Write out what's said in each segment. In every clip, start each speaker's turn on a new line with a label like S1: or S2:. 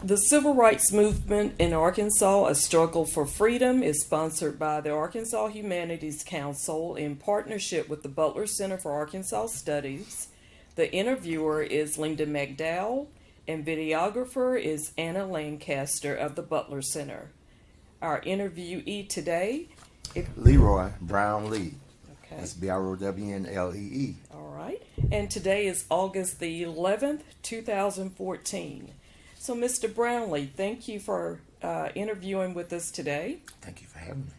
S1: The Civil Rights Movement in Arkansas, A Struggle for Freedom, is sponsored by the Arkansas Humanities Council in partnership with the Butler Center for Arkansas Studies. The interviewer is Linda McDowell, and videographer is Anna Lancaster of the Butler Center. Our interviewee today,
S2: Leroy Brownlee.
S1: Okay.
S2: That's Brownlee.
S1: All right. And today is August the 11th, 2014. So, Mr. Brownlee, thank you for interviewing with us today.
S2: Thank you for having me.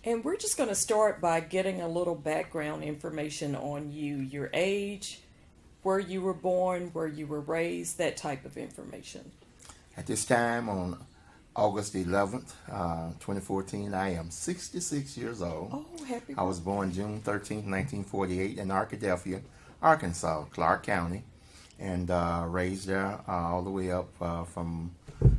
S1: And we're just going to start by getting a little background information on you, your age, where you were born, where you were raised, that type of information.
S2: At this time, on August 11th, 2014, I am 66 years old.
S1: Oh, happy
S2: I was born June 13th, 1948 in Arkadelphia, Arkansas, Clark County, and raised there all the way up from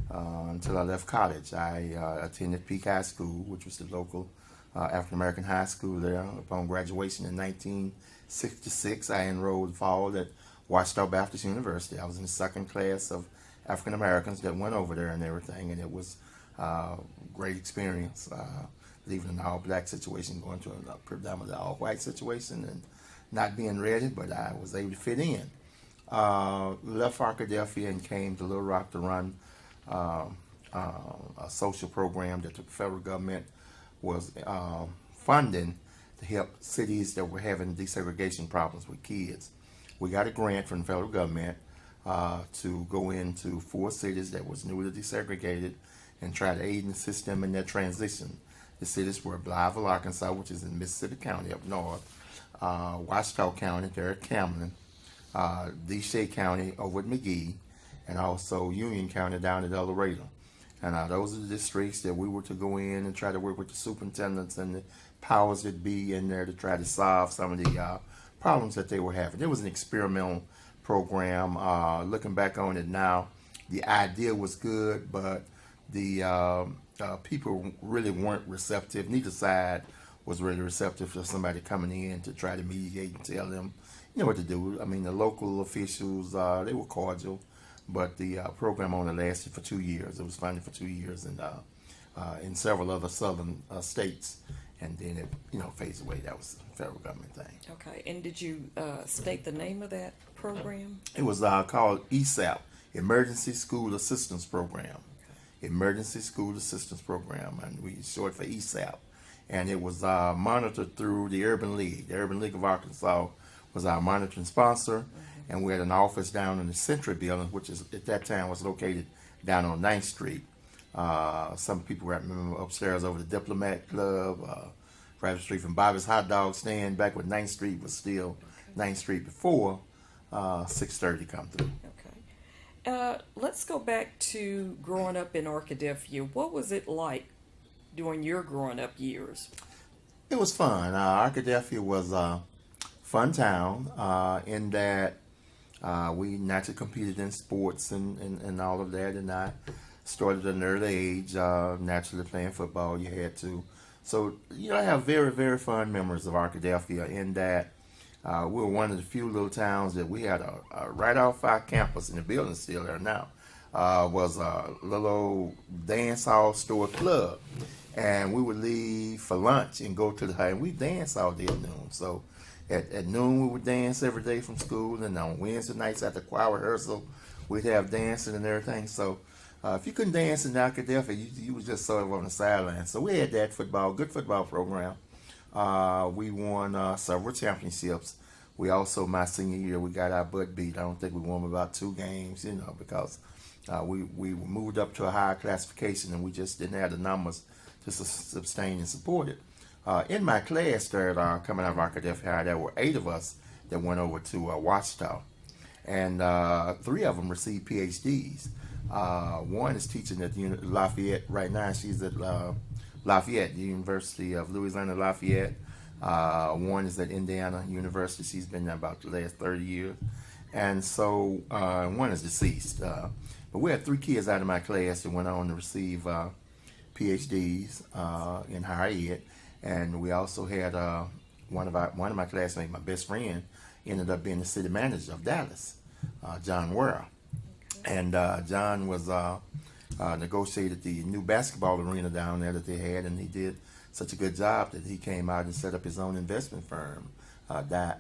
S2: until I left college. I attended Peak High School, which was the local African American high school there. Upon graduation in 1966, I enrolled fall at Ouachita Baptist University. I was in the second class of African Americans that went over there and everything, and it was a great experience, leaving an all-black situation, going to a predominantly all-white situation, and not being ready, but I was able to fit in. Left Arkadelphia and came to Little Rock to run a social program that the federal government was funding to help cities that were having desegregation problems with kids. We got a grant from the federal government to go into 4 cities that was newly desegregated and try to aid and assist them in their transition. The cities were Blytheville, Arkansas, which is in Mississippi County up north, Ouachita County there at Camden, DeShay County over at McGee, and also Union County down at El Dorado. And those are the districts that we were to go in and try to work with the superintendents and the powers that be in there to try to solve some of the problems that they were having. It was an experimental program. Looking back on it now, the idea was good, but the people really weren't receptive. Neither side was really receptive for somebody coming in to try to mediate and tell them, you know, what to do. I mean, the local officials, they were cordial, but the program only lasted for 2 years. It was funded for 2 years and in several other southern states, and then it, you know, phased away. That was the federal government thing.
S1: Okay. And did you state the name of that program?
S2: It was called ESAP, Emergency School Assistance Program. Okay. Emergency School Assistance Program, and we short for ESAP. And it was monitored through the Urban League. The Urban League of Arkansas was our monitoring sponsor, and we had an office down in the Century Building, which is at that time was located down on 9th Street. Some people remember upstairs over the Diplomat Club, right up the street from Bobby's Hot Dog Stand, back when 9th Street was still 9th Street before 630 come through.
S1: Okay. Let's go back to growing up in Arkadelphia. What was it like during your growing up years?
S2: It was fun. Arkadelphia was a fun town in that we naturally competed in sports and all of that, and I started at an early age, naturally playing football. You had to. So, you know, I have very, very fond memories of Arkadelphia in that we were one of the few little towns that we had a right off our campus, and the building's still there now, was a little old dance hall store club. And we would leave for lunch and go to the high, and we danced all day at noon. So at noon, we would dance every day from school, and on Wednesday nights at the choir rehearsal, we'd have dancing and everything. So if you couldn't dance in Arkadelphia, you was just sort of on the sidelines. So we had that good football program. We won several championships. We also, my senior year, we got our butt beat. I don't think we won about 2 games, you know, because we moved up to a higher classification, and we just didn't have the numbers to sustain and support it. In my class there, coming out of Arkadelphia, there were 8 of us that went over to Ouachita, and 3 of them received PhDs. One is teaching at Lafayette right now. She's at Lafayette, the University of Louisiana Lafayette. One is at Indiana University. She's been there about the last 30 years. And so one is deceased. But we had 3 kids out of my class that went on to receive PhDs in higher ed, and we also had one of my classmates, my best friend, ended up being the city manager of Dallas, John Worrell. And John was negotiated the new basketball arena down there that they had, and he did such a good job that he came out and set up his own investment firm.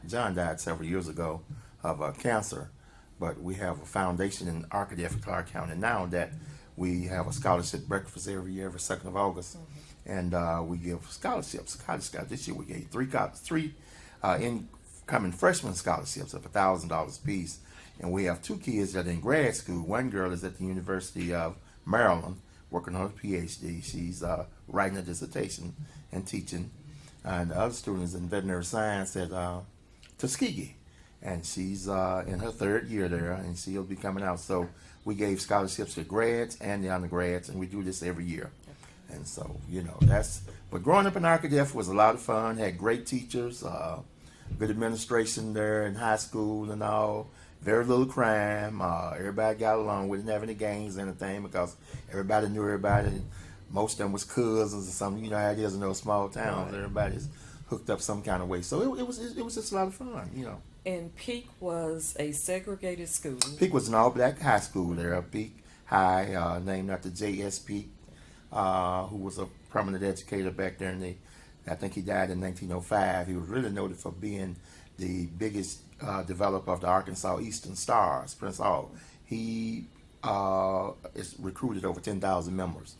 S2: John died several years ago of cancer, but we have a foundation in Arkadelphia, Clark County now that we have a scholarship breakfast every year, every 2nd of August, and we give scholarships. This year we gave three incoming freshman scholarships of $1,000 apiece, and we have 2 kids that are in grad school. One girl is at the University of Maryland working on her PhD. She's writing a dissertation and teaching, and the other student is in veterinary science at Tuskegee, and she's in her 3rd year there, and she'll be coming out. So we gave scholarships to grads and the undergrads, and we do this every year. And so, but growing up in Arkadelphia was a lot of fun. Had great teachers, good administration there in high school and all. Very little crime. Everybody got along. We didn't have any gangs or anything because everybody knew everybody. Most of them was cousins or something. You know how it is in those small towns. Right. Everybody's hooked up some kind of way. So it was just a lot of fun,
S1: And Peak was a segregated school.
S2: Peak was an all-black high school there. Peak High, named after J.S. Peak, who was a prominent educator back there I think he died in 1905. He was really noted for being the biggest developer of the Arkansas Eastern Stars, Prince Hall. He is recruited over 10,000 members.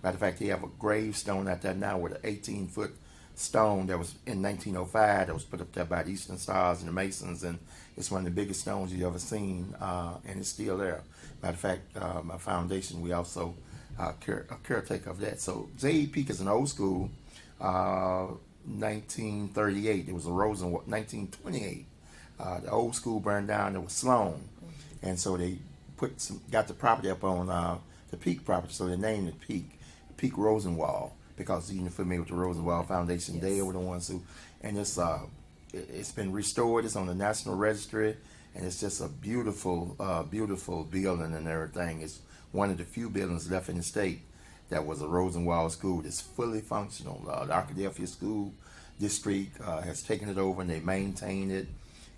S2: Matter of fact, he have a gravestone out there now with an 18-foot stone that was in 1905 that was put up there by the Eastern Stars and the Masons, and it's one of the biggest stones you've ever seen, and it's still there. Matter of fact, my foundation, we also a caretaker of that. So J.E. Peak is an old school. 1938, it was a Rosenwald. 1928, the old school burned down. It was Sloan, and so they got the property up on the Peak property, so they named it Peak Rosenwald, because you're familiar with the Rosenwald Foundation. Yes. They were the ones who, and it's been restored. It's on the National Registry, and it's just a beautiful, beautiful building and everything. It's one of the few buildings left in the state that was a Rosenwald school that's fully functional. The Arkadelphia School District has taken it over, and they maintain it,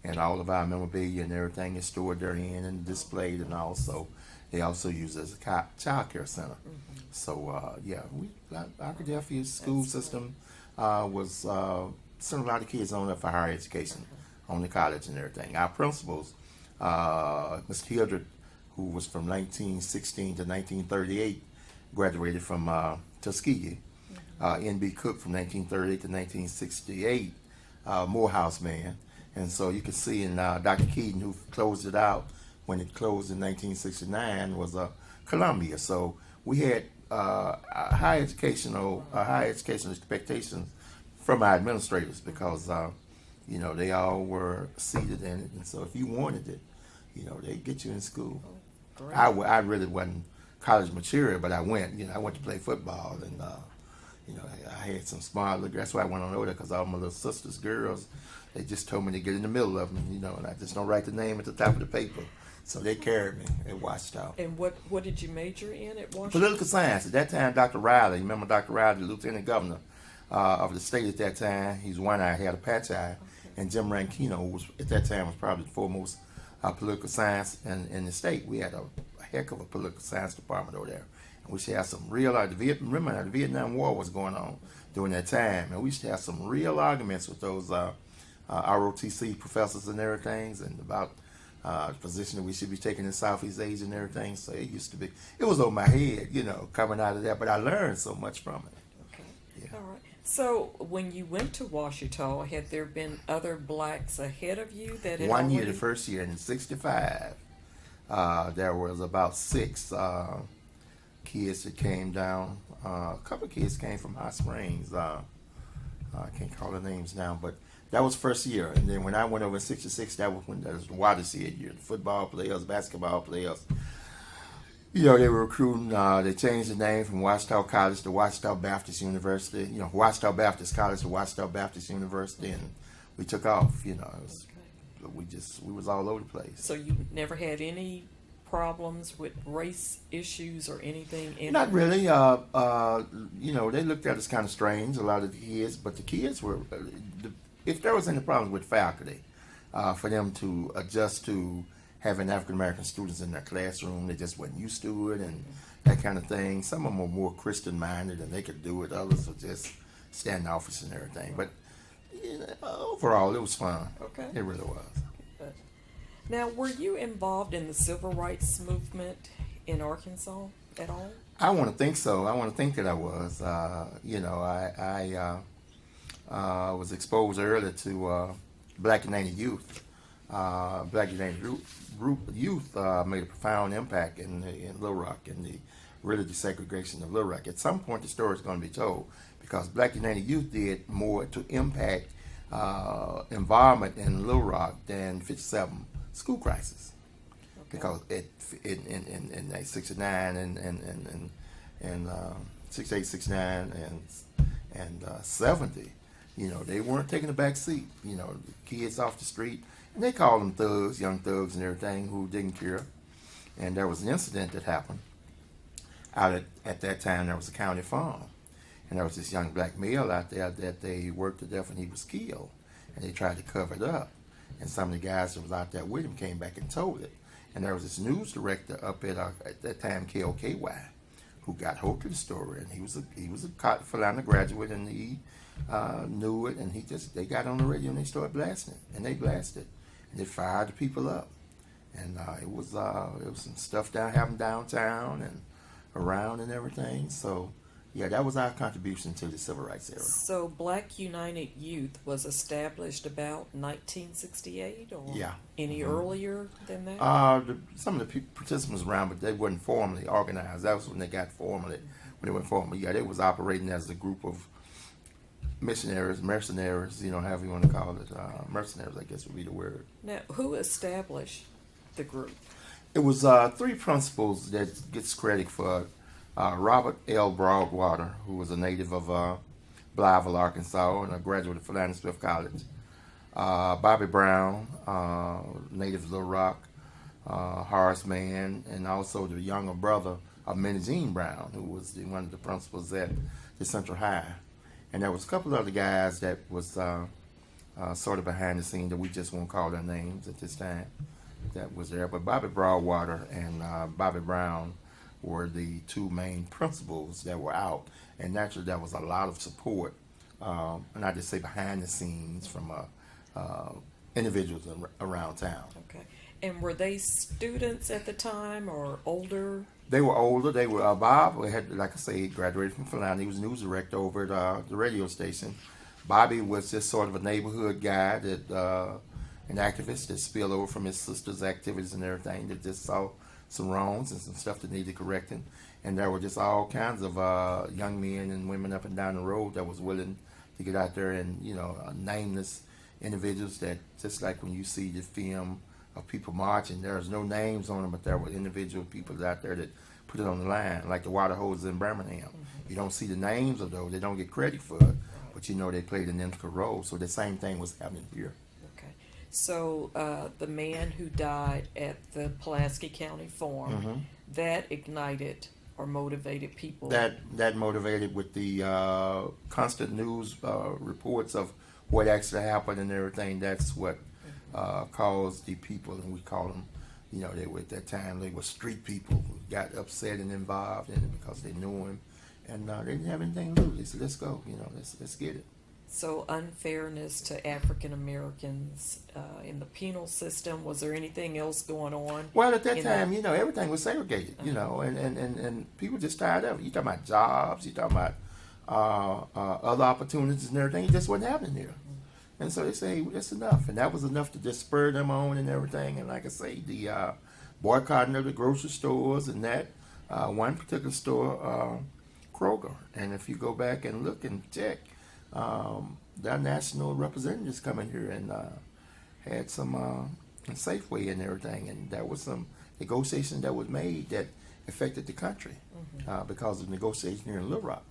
S2: and all of our memorabilia and everything is stored therein and displayed, and they also use it as a child care center. Mm-hmm. So Arkadelphia school system was sent a lot of kids on up for higher education, on the college and everything. Our principals, Mr. Hildred, who was from 1916 to 1938, graduated from Tuskegee. N.B. Cook from 1938 to 1968, Morehouse man. And so you can see in Dr. Keaton, who closed it out when it closed in 1969, was Columbia. So we had high educational expectations from our administrators because they all were seated in it. And so if you wanted it, they'd get you in school. Oh, I really wasn't college material, but I went. I went to play football, and I had some smart look. That's why I went on over there, because all my little sisters, girls, they just told me to get in the middle of them, and I just don't write the name at the top of the paper. So they carried me at Washita.
S1: And what did you major in at Washita?
S2: Political science. At that time, Dr. Riley, remember Dr. Riley, the lieutenant governor of the state at that time. He's one eye, had a patch eye, and Jim Rankino, who was at that time was probably the foremost political science in the state. We had a heck of a political science department over there. And we used to have some real, remember the Vietnam War was going on during that time, and we used to have some real arguments with those ROTC professors and everything, and about the position that we should be taking in Southeast Asia and everything. So it was over my head, coming out of that, but I learned so much from it.
S1: Okay. Yeah. All right. So when you went to Washita, had there been other blacks ahead of you that had
S2: One year, the first year in '65, there was about 6 kids that came down. A couple of kids came from Hot Springs. I can't call their names now, but that was first year. And then when I went over in '66, that was the watershed year. The football players, basketball players. They were recruiting. They changed the name from Washita College to Washita Baptist University. Washita Baptist College to Washita Baptist University, and we took off. We was all over the place.
S1: So you never had any problems with race issues or anything?
S2: Not really. They looked at us kind of strange, a lot of the kids, but the kids were. If there was any problems with faculty, for them to adjust to having African American students in their classroom, they just wasn't used to it, and that kind of thing. Some of them were more Christian minded and they could do it. Others were just standoffish and everything. But overall, it was fun.
S1: Okay.
S2: It really was.
S1: Now, were you involved in the civil rights movement in Arkansas at all?
S2: I want to think so. I want to think that I was. I was exposed early to Black United Youth. Black United Youth made a profound impact in Little Rock and the really desegregation of Little Rock. At some point, the story is going to be told because Black United Youth did more to impact involvement in Little Rock than 57 school crisis.
S1: Okay.
S2: Because in 69 and 68, 69 and 70, they weren't taking a back seat. Kids off the street, and they called them thugs, young thugs and everything who didn't care. And there was an incident that happened out at that time. There was a county farm, and there was this young black male out there that they worked to death, and he was killed, and they tried to cover it up. And some of the guys that was out there with him came back and told it. And there was this news director up at that time, KOKY, who got hold of the story, and he was a Philando graduate, and he knew it, and they got on the radio and they started blasting it, and they blasted, and they fired the people up, and it was some stuff happening downtown and around and everything. So yeah, that was our contribution to the civil rights era.
S1: So Black United Youth was established about 1968, or
S2: Yeah.
S1: any earlier than that?
S2: Some of the participants around, but they weren't formally organized. That was when they got formally, when they went formally. Yeah, they was operating as a group of mercenaries, however you want to call it. Mercenaries, I guess would be the word.
S1: Now, who established the group?
S2: It was three principals that gets credit for. Robert L. Broadwater, who was a native of Blytheville, Arkansas, and a graduate of Philando Smith College. Bobby Brown, native of Little Rock, Horace Mann, and also the younger brother of Minnie Jean Brown, who was one of the principals at the Central High. And there was a couple of other guys that was sort of behind the scene that we just won't call their names at this time that was there. But Bobby Broadwater and Bobby Brown were the two main principals that were out. And naturally, there was a lot of support, and I just say behind the scenes from individuals around town.
S1: Okay. And were they students at the time or older?
S2: They were older. They were Bob had, like I say, graduated from Philando. He was news director over at the radio station. Bobby was just sort of a neighborhood guy that an activist that spilled over from his sister's activities and everything, that just saw some wrongs and some stuff that needed correcting. And there were just all kinds of young men and women up and down the road that was willing to get out there and, nameless individuals that, just like when you see the film of people marching, there's no names on them, but there were individual people out there that put it on the line, like the water hoses in Birmingham. You don't see the names of those. They don't get credit for it, but they played an integral role. So the same thing was happening here.
S1: Okay. So the man who died at the Pulaski County Farm, that ignited or motivated people?
S2: That motivated with the constant news reports of what actually happened and everything. That's what caused the people, and we call them, they were at that time, they were street people who got upset and involved in it because they knew him, and they didn't have anything to lose. They said, let's go, let's get it.
S1: So unfairness to African Americans in the penal system, was there anything else going on?
S2: Well, at that time, everything was segregated, and people just tired of it. You talking about jobs, you talking about other opportunities and everything. It just wasn't happening here. And so they say, hey, that's enough. And that was enough to just spur them on and everything. And like I say, the boycotting of the grocery stores and that, one particular store, Kroger. And if you go back and look and check, their national representatives come in here and had some Safeway and everything. And there was some negotiation that was made that affected the country because of negotiation here in Little Rock.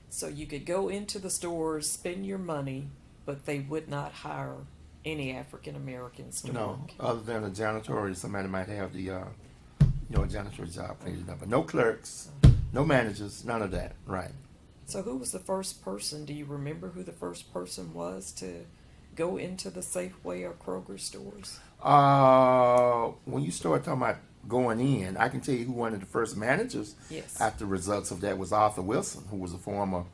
S1: So you could go into the stores, spend your money, but they would not hire any African Americans to
S2: No,
S1: work.
S2: other than a janitorial, somebody might have the, a janitorial job cleaning up, but no clerks, no managers, none of that. Right.
S1: So who was the first person? Do you remember who the first person was to go into the Safeway or Kroger stores?
S2: When you start talking about going in. I can tell you who one of the first managers
S1: Yes.
S2: after the results of that was Arthur Wilson, who was a former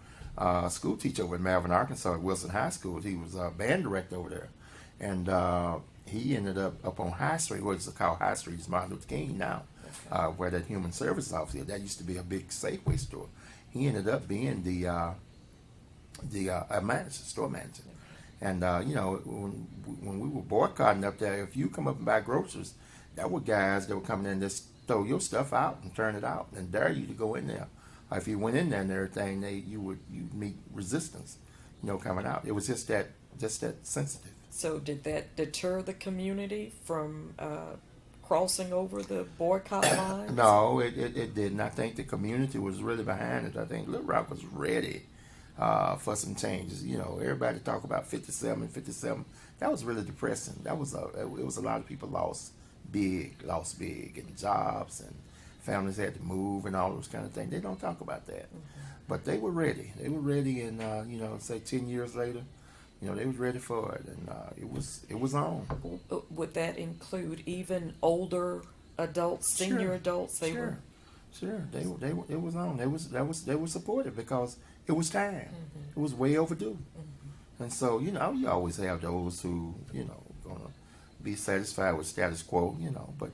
S2: school teacher over in Malvern, Arkansas at Wilson High School. He was a band director over there. And he ended up on High Street, what's called High Street, it's Martin Luther King now, where that human service office is. That used to be a big Safeway store. He ended up being the manager, store manager. And, when we were boycotting up there, if you come up and buy groceries, there were guys that were coming in and just throw your stuff out and turn it out and dare you to go in there. If you went in there and everything, you'd meet resistance, coming out. It was just that sensitive.
S1: So did that deter the community from crossing over the boycott lines?
S2: No, it didn't. I think the community was really behind it. I think Little Rock was ready for some changes. Everybody talk about 57. That was really depressing. It was a lot of people lost big, and jobs, and families had to move and all those kind of things. They don't talk about that. But they were ready. They were ready, and say 10 years later, they was ready for it, and it was on.
S1: Would that include even older adults, senior adults?
S2: Sure. It was on. They were supportive because it was time. It was way overdue. And so, you always have those who, gonna be satisfied with status quo, but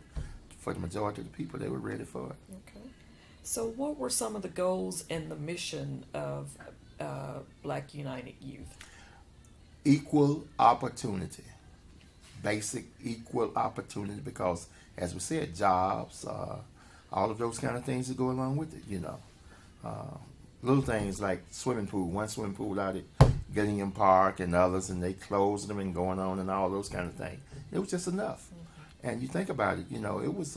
S2: for the majority of the people, they were ready for it.
S1: Okay. So what were some of the goals and the mission of Black United Youth?
S2: Equal opportunity. Basic equal opportunity, because, as we said, jobs, all of those kind of things that go along with it, little things like swimming pool, one swimming pool out at Gilliam Park and others, and they closed them and going on and all those kind of things. It was just enough. And you think about it, it was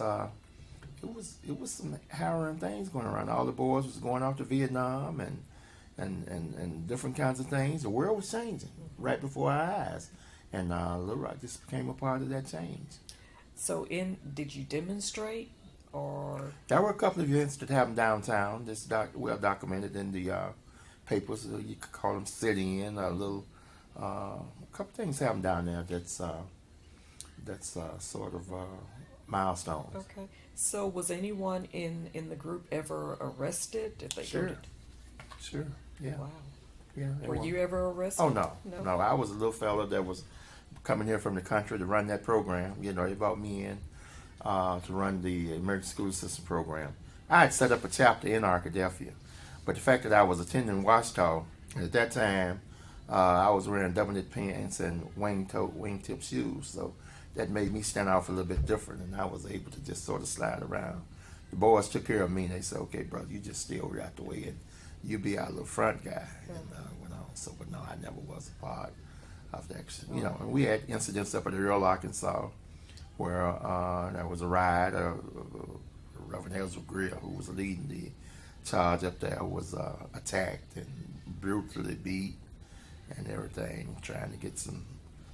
S2: some harrowing things going around. All the boys was going off to Vietnam and different kinds of things. The world was changing right before our eyes, and Little Rock just became a part of that change.
S1: So, did you demonstrate, or
S2: there were a couple of events that happened downtown. This well documented in the papers. You could call them sit-in. A couple things happened down there. That's sort of milestones.
S1: Okay. So was anyone in the group ever arrested? Did they
S2: Sure. Sure. Yeah.
S1: Wow.
S2: Yeah.
S1: Were you ever arrested?
S2: Oh no. I was a little fella that was coming here from the country to run that program. They brought me in to run the emergency school assistant program. I had set up a chapter in Arkadelphia, but the fact that I was attending Washita, and at that time I was wearing double-knit pants and wingtip shoes, so that made me stand out a little bit different, and I was able to just sort of slide around. The boys took care of me, and they said, "Okay, brother, you just stay over out the way, and you be our little front guy." And went on. So, but no, I never was a part of that. And we had incidents up at Earl, Arkansas, where there was a riot. Reverend Ezra Greer, who was leading the charge up there, was attacked and brutally beat and everything, trying to get some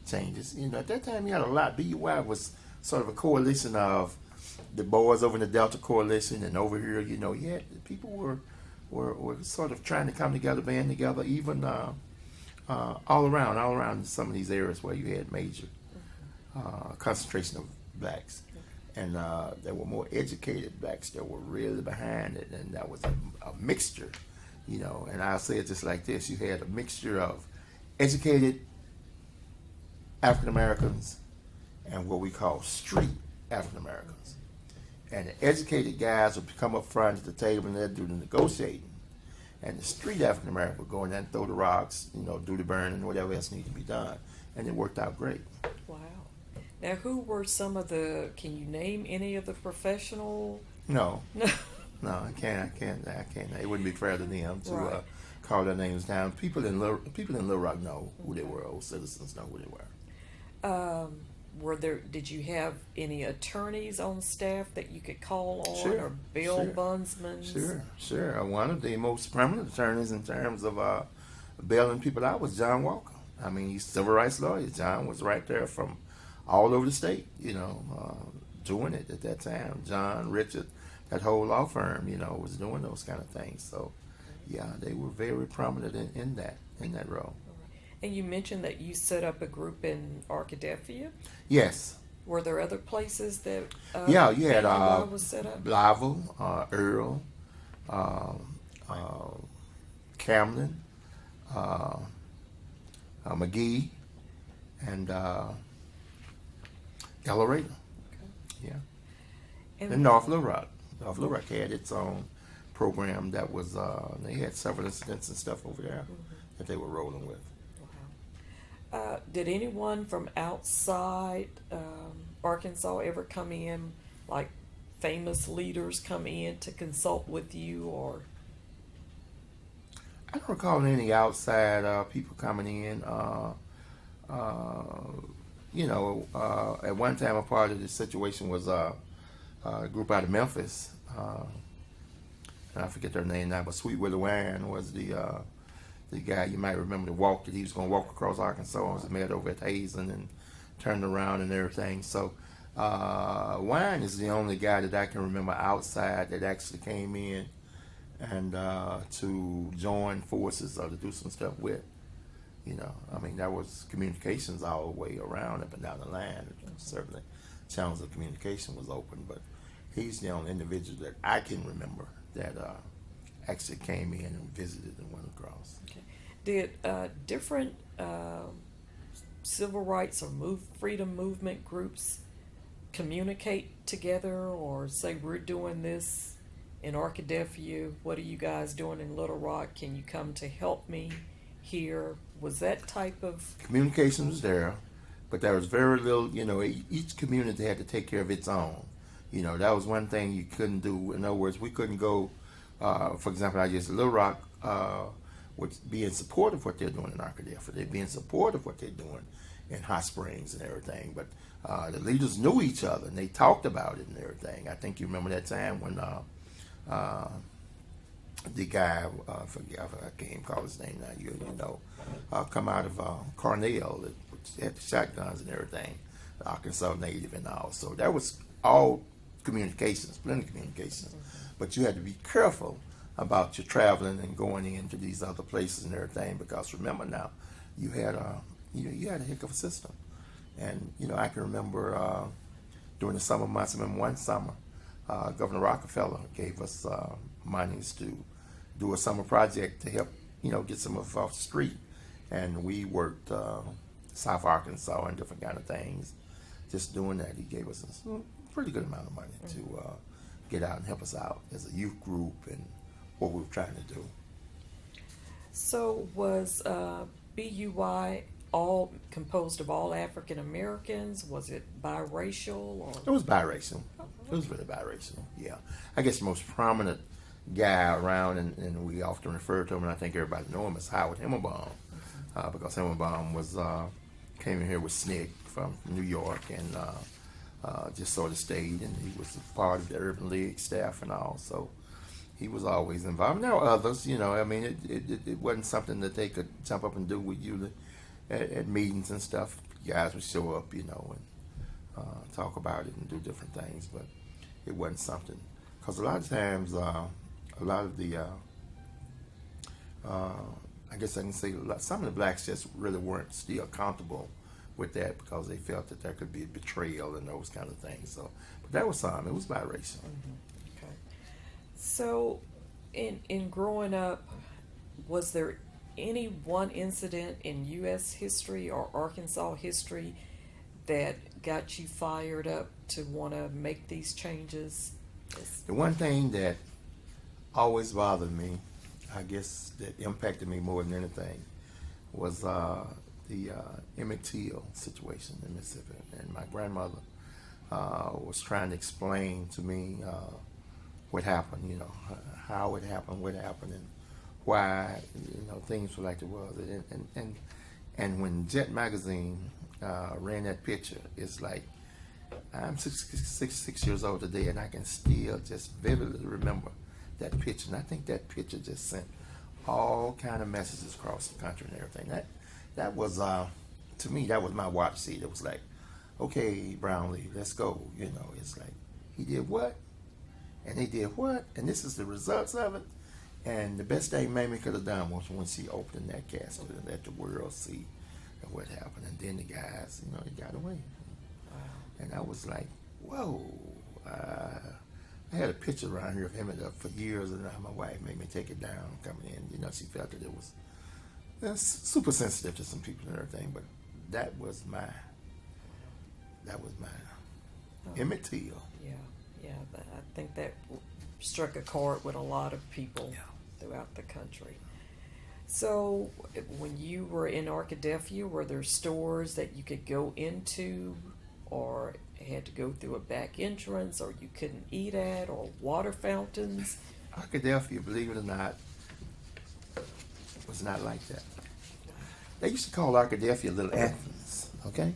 S2: changes. At that time, you had a lot. BUI was sort of a coalition of the boys over in the Delta Coalition, and over here, you had people were sort of trying to come together, band together, even all around some of these areas where you had major concentration of blacks. And there were more educated blacks that were really behind it, and that was a mixture, and I'll say it just like this: you had a mixture of educated African Americans and what we call street African Americans. And the educated guys would come up front at the table and they'd do the negotiating. And the street African Americans would go in there and throw the rocks, do the burning, whatever else needed to be done. And it worked out great.
S1: Wow. Now, who were some of can you name any of the professional?
S2: No. No, I can't. It wouldn't be fair to them to call their names down. People in Little Rock know who they were. Old citizens know who they were.
S1: Did you have any attorneys on staff that you could call on, or bail bondsmen?
S2: Sure. One of the most prominent attorneys in terms of bailing people out was John Walker. I mean, he's a civil rights lawyer. John was right there from all over the state, doing it at that time. John, Richard, that whole law firm, was doing those kind of things. So, yeah, they were very prominent in that role.
S1: And you mentioned that you set up a group in Arkadelphia?
S2: Yes.
S1: Were there other places that
S2: Yeah, you had
S1: PUI was set up?
S2: Blyville, Earl, uh, Camden, uh, McGee, and El Dorado. Yeah, and North Little Rock. North Little Rock had its own program that was. They had several incidents and stuff over there that they were rolling with.
S1: Did anyone from outside Arkansas ever come in, like famous leaders come in to consult with you, or?
S2: I don't recall any outside people coming in. At one time, a part of the situation was a group out of Memphis. And I forget their name now, but Sweet Willie Warren was the guy you might remember that he was going to walk across Arkansas and was met over at Hazen and turned around and everything. So Warren is the only guy that I can remember outside that actually came in and to join forces or to do some stuff with. That was communications all the way around up and down the line. Certainly, channels of communication was open, but he's the only individual that I can remember that actually came in and visited and went across.
S1: Okay. Did different civil rights or freedom movement groups communicate together, or say, we're doing this in Arkadelphia, what are you guys doing in Little Rock? Can you come to help me here? Was that type of
S2: communication was there, but there was very little. Each community had to take care of its own. That was one thing you couldn't do. In other words, we couldn't go. For example, Little Rock would be in support of what they're doing in Arkadelphia. They'd be in support of what they're doing in Hot Springs and everything. But the leaders knew each other and they talked about it and everything. I think you remember that time when the guy, I can't even call his name now, come out of Cornell, which had the shotguns and everything, the Arkansas native and all. So that was all communications, plenty of communications. But you had to be careful about your traveling and going into these other places and everything, because remember now, you had a heck of a system. And I can remember during the summer months. I remember one summer, Governor Rockefeller gave us monies to do a summer project to help get some of us off the street, and we worked South Arkansas and different kind of things. Just doing that, he gave us a pretty good amount of money to get out and help us out as a youth group and what we were trying to do.
S1: So was BUI all composed of all African Americans? Was it biracial? Or?
S2: It was biracial. It was really biracial, yeah. I guess the most prominent guy around, and we often refer to him, and I think everybody knows him, is Howard Himmelbaum, because Himmelbaum came in here with SNCC from New York and just sort of stayed, and he was a part of the Urban League staff and all, so he was always involved. And there were others, it wasn't something that they could jump up and do with you at meetings and stuff. Guys would show up, and talk about it and do different things, but it wasn't something, because a lot of times a lot of the I guess I can say some of the blacks just really weren't still comfortable with that, because they felt that there could be betrayal and those kind of things. So, but that was some. It was biracial.
S1: Okay. So, in growing up, was there any one incident in U.S. history or Arkansas history that got you fired up to want to make these changes?
S2: The one thing that always bothered me, I guess that impacted me more than anything, was the Emmett Till situation in Mississippi. And my grandmother was trying to explain to me what happened, how it happened, what happened, and why, things were like they was. And when Jet Magazine ran that picture, it's like, I'm 66 years old today, and I can still just vividly remember that picture. And I think that picture just sent all kind of messages across the country and everything. That was, to me, that was my watch seat. It was like, okay, Brownlee, let's go. It's like, he did what? And they did what? And this is the results of it. And the best thing Mamie could have done was when she opened that casket and let the world see what happened. And then the guys, they got away. And I was like, whoa. I had a picture around here of him for years, and my wife made me take it down coming in. She felt that it was super sensitive to some people and everything, but that was mine. Emmett Till.
S1: Yeah. I think that struck a chord with a lot of people throughout the country. So, when you were in Arkadelphia, were there stores that you could go into, or had to go through a back entrance, or you couldn't eat at, or water fountains?
S2: Arkadelphia, believe it or not, was not like that. They used to call Arkadelphia Little Athens, okay?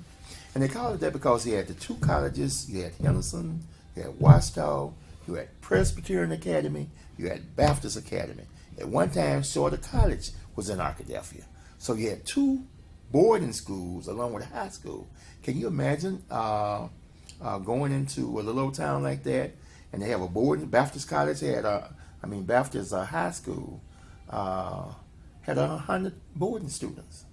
S2: And they called it that because you had the two colleges. You had Henderson, you had Washita, you had Presbyterian Academy, you had Baptist Academy. At one time, Shorter College was in Arkadelphia. So you had two boarding schools along with a high school. Can you imagine going into a little old town like that, and they have a boarding? Baptist College had Baptist High School had 100 boarding students.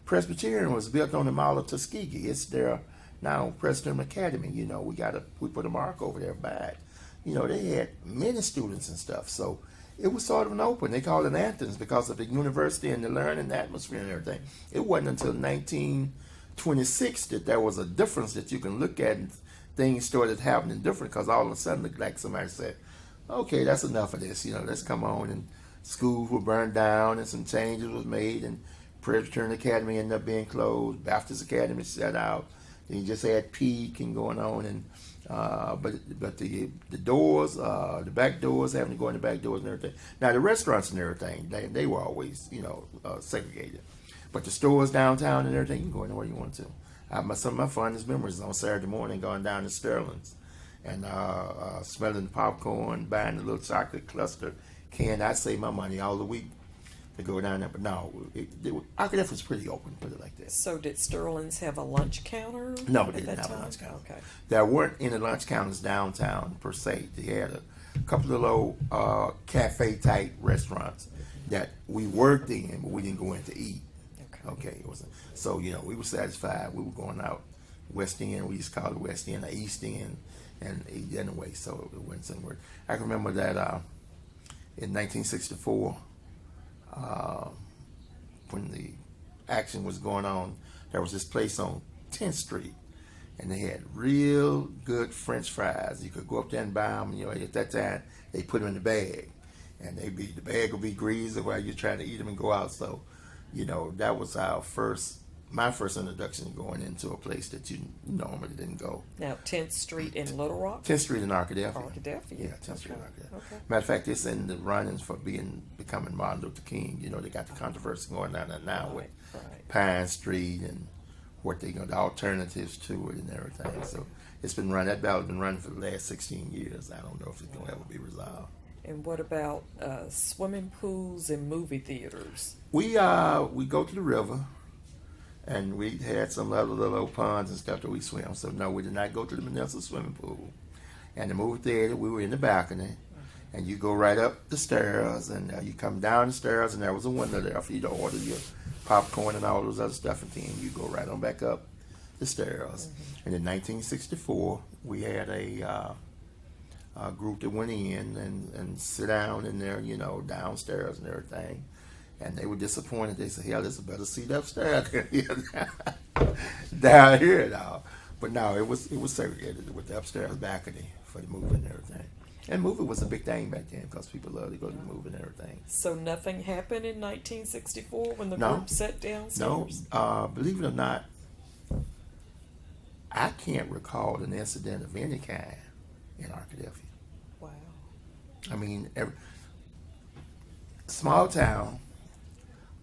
S2: Presbyterian was built on the Mall of Tuskegee. It's there now, Presbyterian Academy. We put a mark over there by it. They had many students and stuff. So it was sort of an open. They called it Athens because of the university and the learning atmosphere and everything. It wasn't until 1926 that there was a difference that you can look at, and things started happening different, because all of a sudden, like somebody said, okay, that's enough of this. Let's come on. And schools were burned down and some changes was made, and Presbyterian Academy ended up being closed. Baptist Academy set out. Then you just had Peak and going on, and but the doors, the back doors, having to go in the back doors and everything. Now the restaurants and everything, they were always segregated, but the stores downtown and everything, you can go anywhere you want to. Some of my fondest memories is on Saturday morning going down to Sterling's and smelling popcorn, buying a little chocolate cluster can. I save my money all the week to go down there, but no, Arkadelphia was pretty open, put it like that.
S1: So did Sterling's have a lunch counter?
S2: No, they didn't have a lunch counter.
S1: Okay.
S2: There weren't any lunch counters downtown per se. They had a couple of little cafe type restaurants that we worked in, but we didn't go in to eat. Okay, it wasn't. So we were satisfied. We were going out West End. We used to call it West End or East End, and anyway, so it went somewhere. I can remember that in 1964. When the action was going on, there was this place on 10th Street, and they had real good French fries. You could go up there and buy them. At that time, they put them in the bag, and the bag would be greased while you're trying to eat them and go out. So, that was my first introduction going into a place that you normally didn't go.
S1: Now, 10th Street in Little Rock?
S2: 10th Street in Arkadelphia.
S1: Arkadelphia.
S2: Yeah, 10th Street in Arkadelphia.
S1: Okay.
S2: Matter of fact, it's in the runnings for becoming Martin Luther King. They got the controversy going down there now with Pine Street and what the alternatives to it and everything. So it's been running. That battle's been running for the last 16 years. I don't know if it's going to ever be resolved.
S1: And what about swimming pools and movie theaters?
S2: We go to the river. And we had some other little ponds and stuff that we swim. So no, we did not go to the municipal swimming pool. And the movie theater, we were in the balcony. And you go right up the stairs, and you come down the stairs, and there was a window there for you to order your popcorn and all those other stuff. And then you go right on back up the stairs. Mm-hmm. And in 1964, we had a group that went in and sit down in there, downstairs and everything. And they were disappointed. They said, hell, this is a better seat upstairs down here now. But no, it was segregated with the upstairs balcony for the movie and everything. And movie was a big thing back then because people loved to go to the movie and everything.
S1: So nothing happened in 1964 when the group sat downstairs?
S2: No, believe it or not, I can't recall an incident of any kind in Arkadelphia.
S1: Wow.
S2: I mean, small town.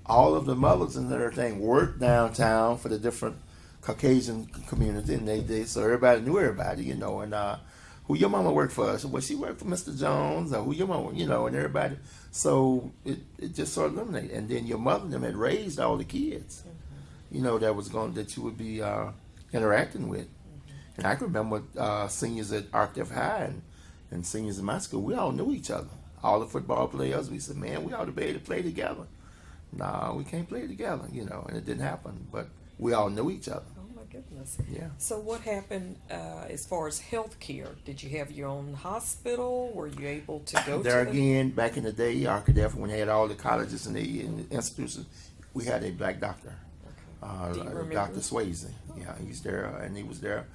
S2: All of the mothers and everything worked downtown for the different Caucasian community, and so everybody knew everybody, and who your mama worked for? Well, she worked for Mr. Jones, or who your mama, and everybody. So it just sort of eliminated. And then your mother and them had raised all the kids, that you would be interacting with. Mm-hmm. And I can remember seniors at Arkadelphia High and seniors in my school, we all knew each other. All the football players, we said, man, we ought to be able to play together. No, we can't play together, and it didn't happen. But we all knew each other.
S1: Oh my goodness.
S2: Yeah.
S1: So what happened as far as health care? Did you have your own hospital? Were you able to go
S2: There
S1: to
S2: again, back in the day, Arkadelphia, when they had all the colleges and the institutions, we had a black doctor,
S1: Do you remember?
S2: Dr. Swayze. Yeah, he's there, and he was there.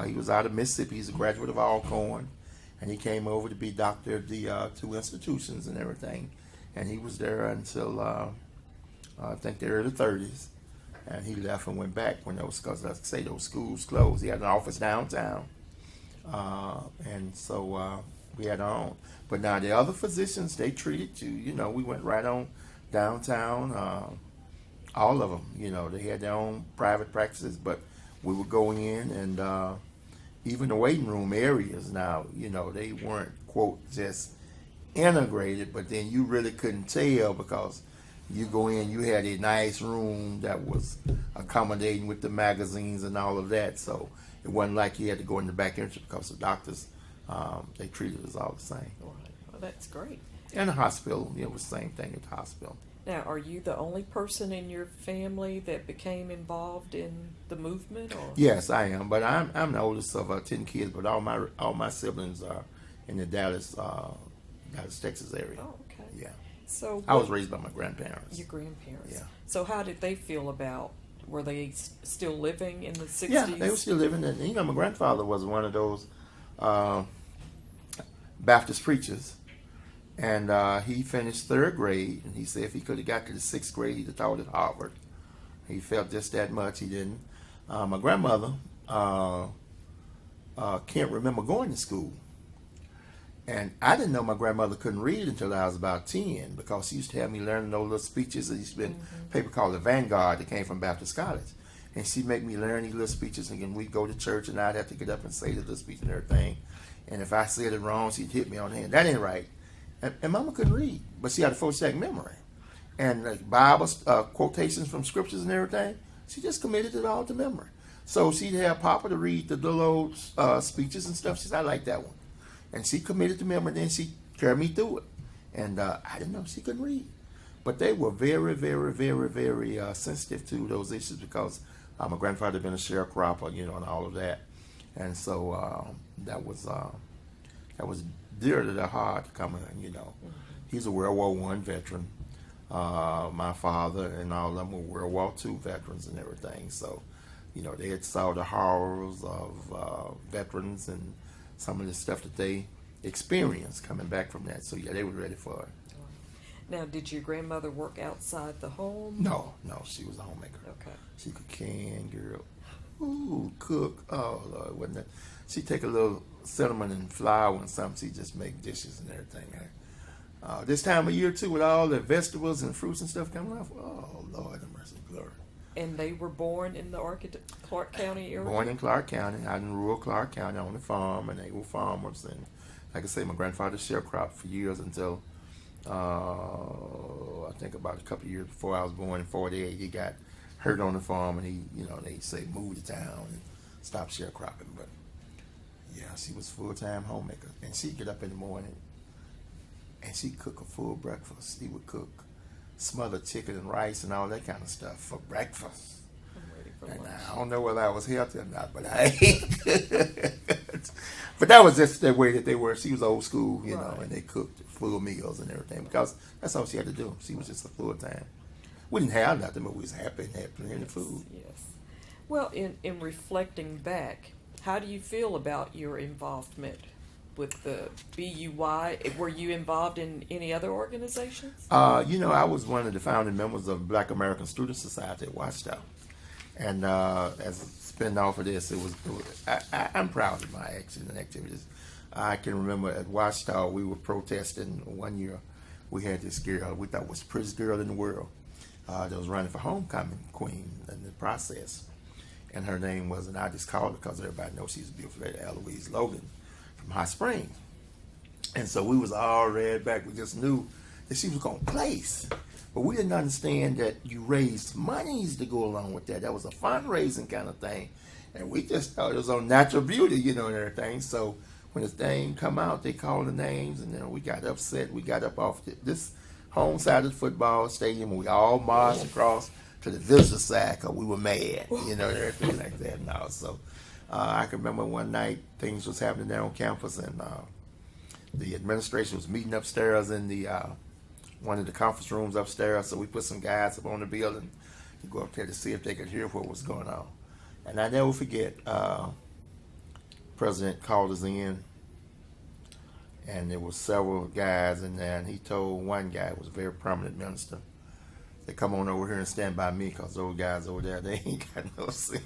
S2: He was out of Mississippi. He's a graduate of Alcorn, and he came over to be doctor of the two institutions and everything. And he was there until I think the early 30s, and he left and went back when because like I say, those schools closed. He had an office downtown, and so we had our own. But now the other physicians, they treated you. You know, we went right on downtown. All of them, you know, they had their own private practices, but we would go in and even the waiting room areas now, you know, they weren't, quote, just integrated, but then you really couldn't tell because you go in, you had a nice room that was accommodating with the magazines and all of that, so it wasn't like you had to go in the back entrance because the doctors, they treated us all the same.
S1: Right. Well, that's great.
S2: And the hospital, it was the same thing at the hospital.
S1: Now, are you the only person in your family that became involved in the movement? Or?
S2: Yes, I am, but I'm the oldest of 10 kids, but all my siblings are in the Dallas, Texas area.
S1: Oh, okay.
S2: Yeah.
S1: So
S2: I was raised by my grandparents.
S1: Your grandparents.
S2: Yeah.
S1: So how did they feel about? Were they still living in the 60s?
S2: Yeah, they were still living. And you know, my grandfather was one of those Baptist preachers, and he finished 3rd grade. And he said if he could have got to the 6th grade, he'd have taught at Harvard. He felt just that much. He didn't. My grandmother can't remember going to school. And I didn't know my grandmother couldn't read until I was about 10 because she used to have me learning those little speeches. There used to be a paper called The Vanguard that came from Baptist College. And she'd make me learn these little speeches, and then we'd go to church, and I'd have to get up and say the little speech and everything. And if I said it wrong, she'd hit me on the hand. That ain't right. And Mama couldn't read, but she had a photographic memory. And like Bible quotations from scriptures and everything, she just committed it all to memory. So she'd have Papa to read the little old speeches and stuff. She said, I like that one. And she committed to memory, and then she carried me through it. And I didn't know she couldn't read. But they were very, very, very, very sensitive to those issues because my grandfather had been a sharecropper, you know, and all of that. And so that was dear to their heart to come in, you know. He's a World War I veteran. My father and all of them were World War II veterans and everything. So, you know, they had saw the horrors of veterans and some of the stuff that they experienced coming back from that. So, yeah, they were ready for it.
S1: Now, did your grandmother work outside the home?
S2: No, she was a homemaker.
S1: Okay.
S2: She could can, girl. Ooh, cook. Oh, Lord, wasn't that? She'd take a little cinnamon and flour and something. She'd just make dishes and everything. This time of year, too, with all the vegetables and fruits and stuff coming off. Oh, Lord, have mercy, glory.
S1: And they were born in the Clark County area?
S2: Born in Clark County, out in rural Clark County on a farm, and they were farmers. And like I say, my grandfather sharecropped for years until I think about a couple of years before I was born in 48, he got hurt on the farm, and he, you know, they say moved to town and stopped sharecropping. But yeah, she was full-time homemaker, and she'd get up in the morning and she'd cook a full breakfast. She would cook smothered chicken and rice and all that kind of stuff for breakfast.
S1: I'm ready for
S2: And
S1: lunch.
S2: I don't know whether I was healthy or not, but I ate. But that was just the way that they were. She was old school, you know, and they cooked full meals and everything because that's all she had to do. She was just a full time. We didn't have nothing, but we was happy and had plenty of food.
S1: Yes. Well, in reflecting back, how do you feel about your involvement with the BUY? Were you involved in any other organizations?
S2: You know, I was one of the founding members of Black American Student Society at Washington. And as a spin-off of this, I'm proud of my actions and activities. I can remember at Washington, we were protesting one year. We had this girl we thought was the prettiest girl in the world that was running for homecoming queen in the process. And her name was, and I just called her because everybody knows she's a beautiful lady, Eloise Logan from Hot Springs. And so we was all read back. We just knew that she was going to place. But we didn't understand that you raised monies to go along with that. That was a fundraising kind of thing. And we just thought it was on natural beauty, you know, and everything. So when the thing come out, they called the names, and then we got upset. We got up off this home side of the football stadium, and we all marched across to the visitor side because we were mad, and everything like that. And all. So I can remember one night things was happening there on campus, and the administration was meeting upstairs in the one of the conference rooms upstairs. So we put some guys up on the building to go up there to see if they could hear what was going on. And I never forget, President called us in, and there were several guys in there, and he told one guy, who was a very prominent minister, they come on over here and stand by me because those guys over there, they ain't got no sense.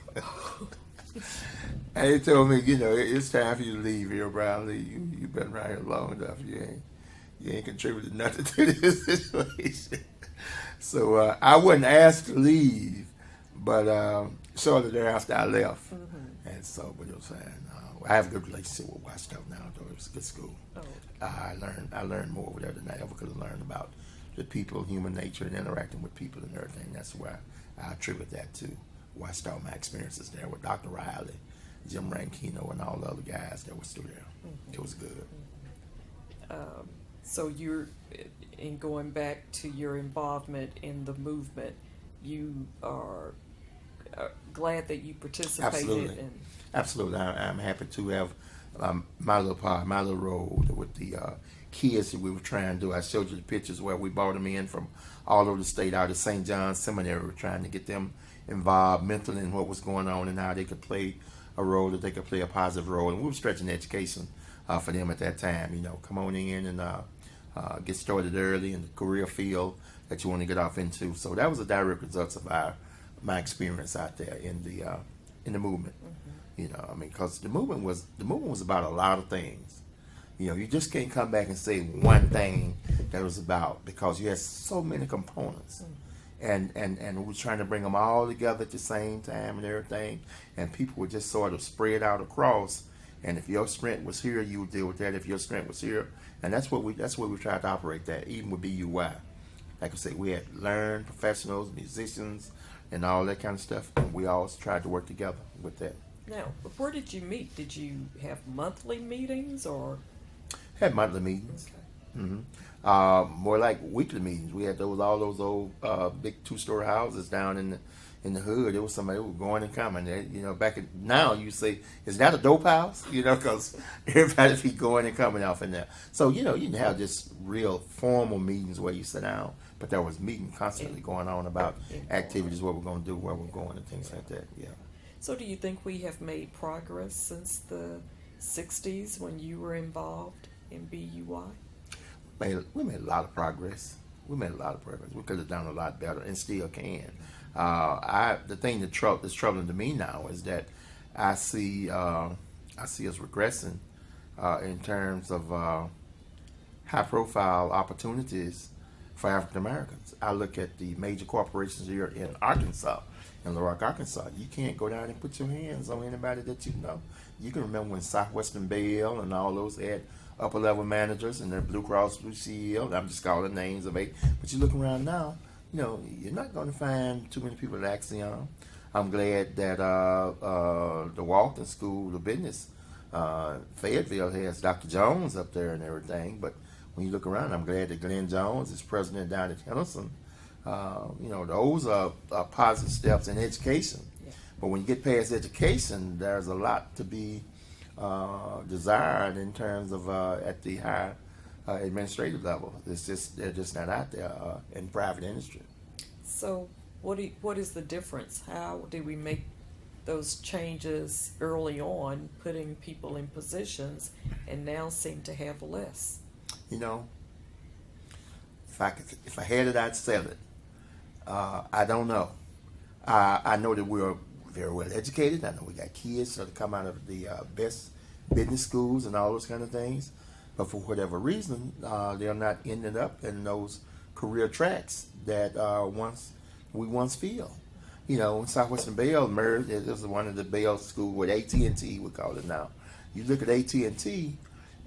S2: And he told me, it's time for you to leave here, Brownlee. You've been around here long enough. You ain't contributed nothing to this situation. So I wasn't asked to leave, but shortly thereafter I left. Mm-hmm. And so, but it was fine. I have a good relationship with Washington now, though. It was a good school. Oh, okay. I learned more over there than I ever could have learned about the people, human nature, and interacting with people and everything. That's where I attribute that to. Where I started my experiences there with Dr. Riley, Jim Rankino, and all the other guys that were still there. Mm-hmm. It was good.
S1: Mm-hmm. So you're, in going back to your involvement in the movement, you are glad that you participated.
S2: Absolutely. Absolutely. I'm happy to have my little part, my little role with the kids that we were trying to do. I showed you the pictures where we brought them in from all over the state, out of St. John's Seminary. We were trying to get them involved mentally in what was going on and how they could play a role, that they could play a positive role. And we were stretching education for them at that time. Come on in and get started early in the career field that you want to get off into. So that was a direct result of my experience out there in the movement. Mm-hmm. Because the movement was about a lot of things. You just can't come back and say one thing that it was about, because you had so many components. Mm-hmm. And we were trying to bring them all together at the same time and everything, and people were just sort of spread out across. And if your strength was here, you would deal with that. If your strength was here, and that's what we tried to operate that, even with BUI. Like I said, we had learned professionals, musicians, and all that kind of stuff, and we all tried to work together with that.
S1: Now, where did you meet? Did you have monthly meetings or?
S2: Had monthly meetings. Okay. Mm-hmm. More like weekly meetings. We had all those old big 2-story houses down in the hood. There was somebody who was going and coming. Back now you say, is that a dope house? Because everybody be going and coming off in there. So you didn't have just real formal meetings where you sit down, but there was meeting constantly going on about activities, what we're going to do, where we're going, and things like that. Yeah.
S1: So do you think we have made progress since the 60s when you were involved in BUI?
S2: We made a lot of progress. We could have done a lot better, and still can. The thing that's troubling to me now is that I see us regressing in terms of high-profile opportunities for African Americans. I look at the major corporations here in Arkansas, in Leroy, Arkansas. You can't go down and put your hands on anybody that you know. You can remember when Southwestern Bell and all those had upper level managers and their Blue Cross Blue Shield. I'm just calling names of it. But you look around now, you're not going to find too many people at Axiom. I'm glad that the Walton School of Business, Fayetteville, has Dr. Jones up there and everything. But when you look around, I'm glad that Glenn Jones is president down at Henderson. Those are positive steps in education. Yeah. But when you get past education, there's a lot to be desired in terms of at the high administrative level. They're just not out there in private industry.
S1: So what is the difference? How did we make those changes early on, putting people in positions, and now seem to have less?
S2: If I had it, I'd sell it. I don't know. I know that we're very well educated. I know we got kids that come out of the best business schools and all those kind of things. But for whatever reason, they're not ending up in those career tracks that we once feel. When Southwestern Bell merged, it was one of the Bell schools with AT&T, we call it now. You look at AT&T,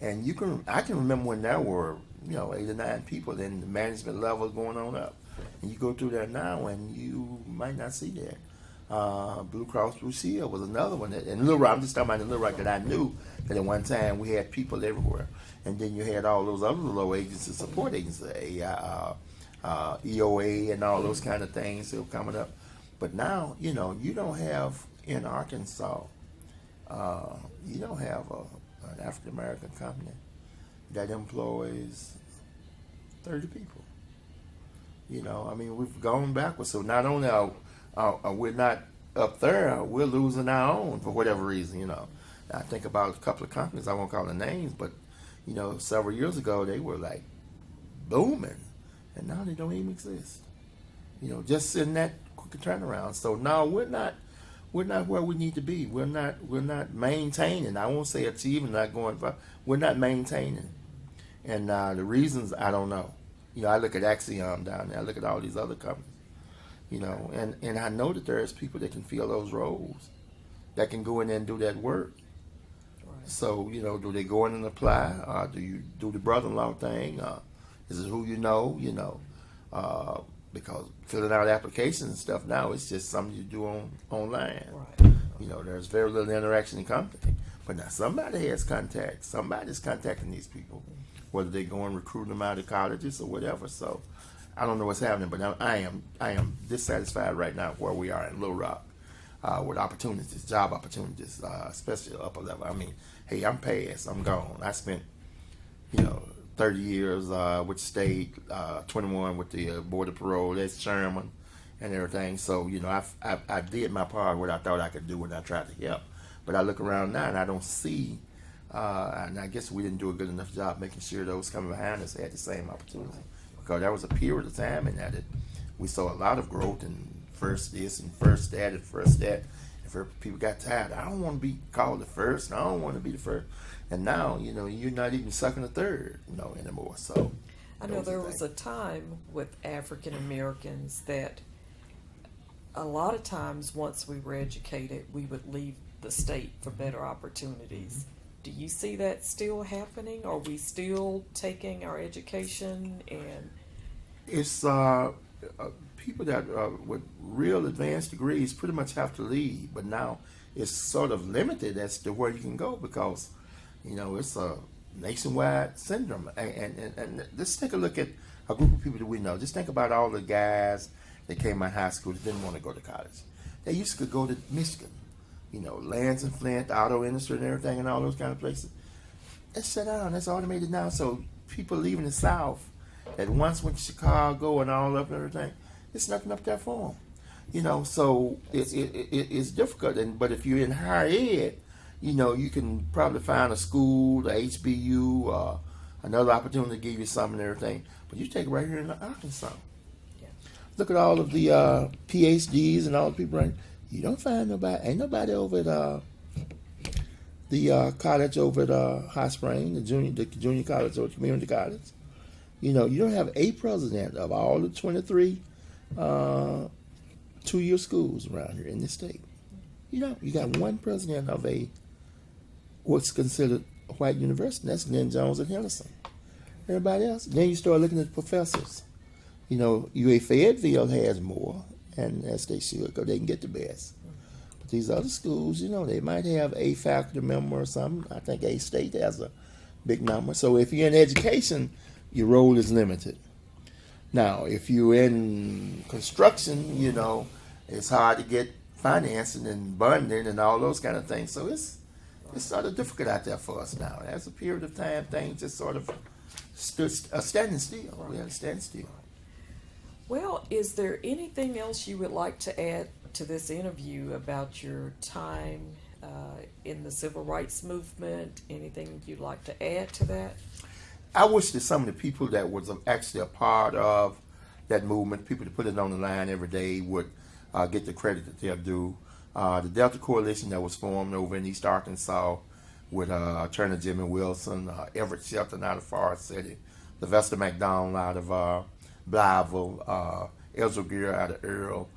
S2: and I can remember when there were 8 or 9 people in the management level going on up. And you go through there now, and you might not see that. Blue Cross Blue Shield was another one. And Little Rock, I'm just talking about the Little Rock that I knew, that at one time we had people everywhere. And then you had all those other little agencies, support agencies, EOA and all those kind of things that were coming up. But now, you don't have in Arkansas, you don't have an African American company that employs 30 people. I mean, we've gone backwards. So not only are we're not up there, we're losing our own for whatever reason. I think about a couple of companies, I won't call the names, but several years ago they were like booming, and now they don't even exist. Just in that quick turnaround. So now we're not where we need to be. We're not maintaining. I won't say achieving, not going far. We're not maintaining, and the reasons I don't know. I look at Axiom down there. I look at all these other companies. And I know that there's people that can fill those roles, that can go in there and do that work. Right. So, do they go in and apply? Do you do the brother-in-law thing? Is it who you know? Because filling out applications and stuff now, it's just something you do online.
S1: Right.
S2: There's very little interaction in company. But now somebody has contact. Somebody's contacting these people, whether they go and recruit them out of colleges or whatever. So I don't know what's happening, but I am dissatisfied right now where we are in Little Rock with opportunities, job opportunities, especially upper level. I mean, hey, I'm past. I'm gone. I spent 30 years with the state, 21 with the Board of Parole as chairman and everything. So, I did my part, what I thought I could do, and I tried to help. But I look around now and I don't see, and I guess we didn't do a good enough job making sure those coming behind us had the same opportunity. Because there was a period of time in that we saw a lot of growth in first this and first that and first that. And people got tired. I don't want to be called the first, and I don't want to be the first. And now, you're not even second or third, anymore. So
S1: I know there was a time with African Americans that a lot of times once we were educated, we would leave the state for better opportunities. Do you see that still happening? Are we still taking our education and?
S2: It's people that with real advanced degrees pretty much have to leave, but now it's sort of limited as to where you can go because, it's a nationwide syndrome. And let's take a look at a group of people that we know. Just think about all the guys that came out of high school that didn't want to go to college. They used to go to Michigan. Lands and Flint, the auto industry and everything and all those kind of places. It's shut down. That's automated now. So people leaving the South that once went to Chicago and all up and everything, it's nothing up there for them. So it's difficult. But if you're in higher ed, you can probably find a school, the HBU, another opportunity to give you something and everything. But you take it right here in Arkansas. Yeah. Look at all of the PhDs and all the people right. You don't find nobody. Ain't nobody over at the college over at High Spring, the junior college or community college. You don't have a president of all the 23 two-year schools around here in the state. You got one president of what's considered a white university. That's Glenn Jones and Henderson. Everybody else. Then you start looking at the professors. UA Fayetteville has more. And as they should, because they can get the best. But these other schools, they might have a faculty member or something. I think A State has a big number. So if you're in education, your role is limited. Now, if you're in construction, it's hard to get financing and bonding and all those kind of things. So it's sort of difficult out there for us now. There's a period of time things just sort of standing still. We had to stand still.
S1: Well, is there anything else you would like to add to this interview about your time in the civil rights movement? Anything you'd like to add to that?
S2: I wish that some of the people that was actually a part of that movement, people that put it on the line every day, would get the credit that they're due. The Delta Coalition that was formed over in East Arkansas with Attorney Jimmy Wilson, Everett Shelton out of Forest City, Sylvester McDonald out of Blyville, Ezra Gear out of Earl,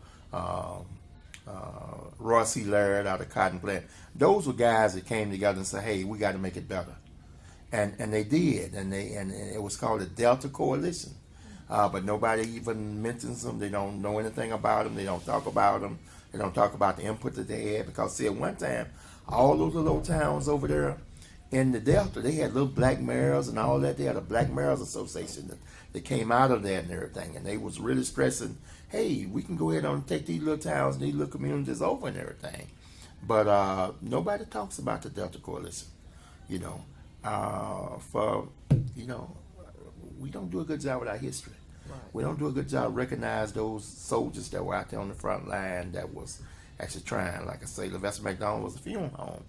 S2: Roy C. Laird out of Cotton Plant. Those were guys that came together and said, hey, we got to make it better. And they did. And it was called the Delta Coalition. But nobody even mentions them. They don't know anything about them. They don't talk about them. They don't talk about the input that they had. Because, see, at one time, all those little towns over there in the Delta, they had little black mayors and all that. They had a Black Mayors Association that came out of that and everything, and they was really stressing, hey, we can go ahead and take these little towns, these little communities over and everything. But nobody talks about the Delta Coalition, you know. We don't do a good job with our history.
S1: Right.
S2: We don't do a good job recognize those soldiers that were out there on the front line that was actually trying. Like I say, Sylvester McDonald was a funeral home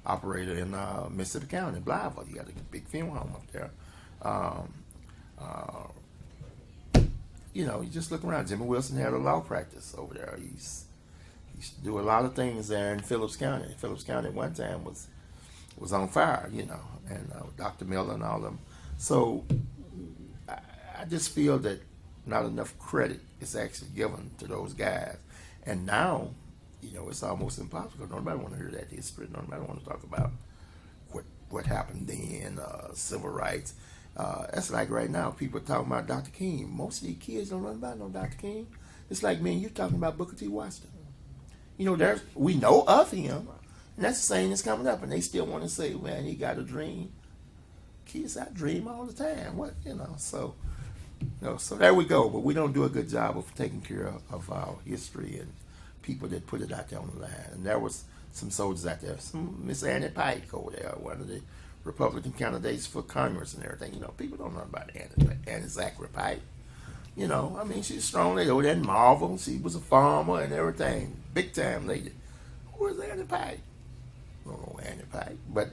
S2: operator in Mississippi County, Blytheville. You got a big funeral home up there. You just look around. Jimmy Wilson had a law practice over there. He used to do a lot of things there in Phillips County. Phillips County at one time was on fire, and Dr. Miller and all of them. So I just feel that not enough credit is actually given to those guys. And now, it's almost impossible. Nobody want to hear that history. Nobody want to talk about what happened then, civil rights. That's like right now, people talking about Dr. King. Most of these kids don't run about no Dr. King. It's like me and you talking about Booker T. Washington. We know of him, and that's the same that's coming up, and they still want to say, man, he got a dream. Kids, I dream all the time. So there we go. But we don't do a good job of taking care of our history and people that put it out there on the line. And there was some soldiers out there. Some Miss Annie Pike over there, one of the Republican candidates for Congress and everything. People don't know about Annie Zachary Pike. She's a strong lady over there in Marvel. She was a farmer and everything. Big time lady. Who is Annie Pike? I don't know Annie Pike. But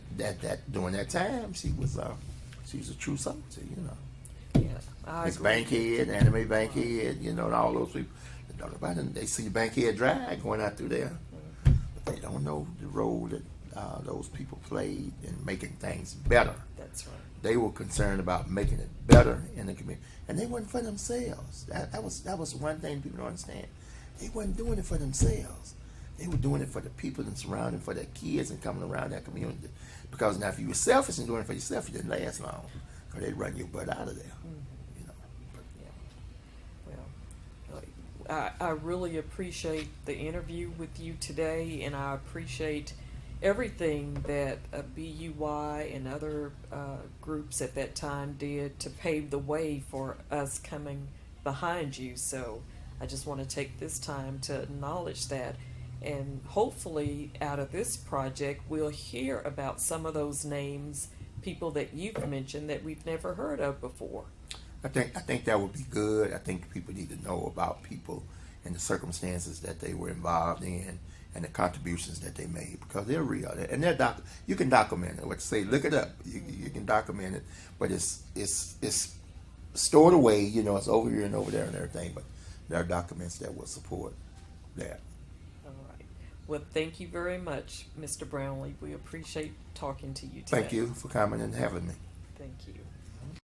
S2: during that time, she was a true soldier,
S1: Yeah, I
S2: Miss
S1: agree.
S2: Bankhead, Anime Bankhead, and all those people. They don't know about it. They see Bankhead Drive going out through there. But they don't know the role that those people played in making things better.
S1: That's right.
S2: They were concerned about making it better in the community. And they weren't for themselves. That was one thing people don't understand. They weren't doing it for themselves. They were doing it for the people and surrounding, for their kids and coming around that community. Because now if you were selfish and doing it for yourself, you didn't last long. Because they'd run your butt out of there.
S1: Well, I really appreciate the interview with you today, and I appreciate everything that BUY and other groups at that time did to pave the way for us coming behind you. So I just want to take this time to acknowledge that. And hopefully out of this project, we'll hear about some of those names, people that you've mentioned that we've never heard of before.
S2: I think that would be good. I think people need to know about people and the circumstances that they were involved in and the contributions that they made, because they're real and they're you can document it. What to say? Look it up. You can document it, but it's stored away. It's over here and over there and everything. But there are documents that will support that.
S1: All right. Well, thank you very much, Mr. Brownlee. We appreciate talking to you today.
S2: Thank you for coming and having me.
S1: Thank you.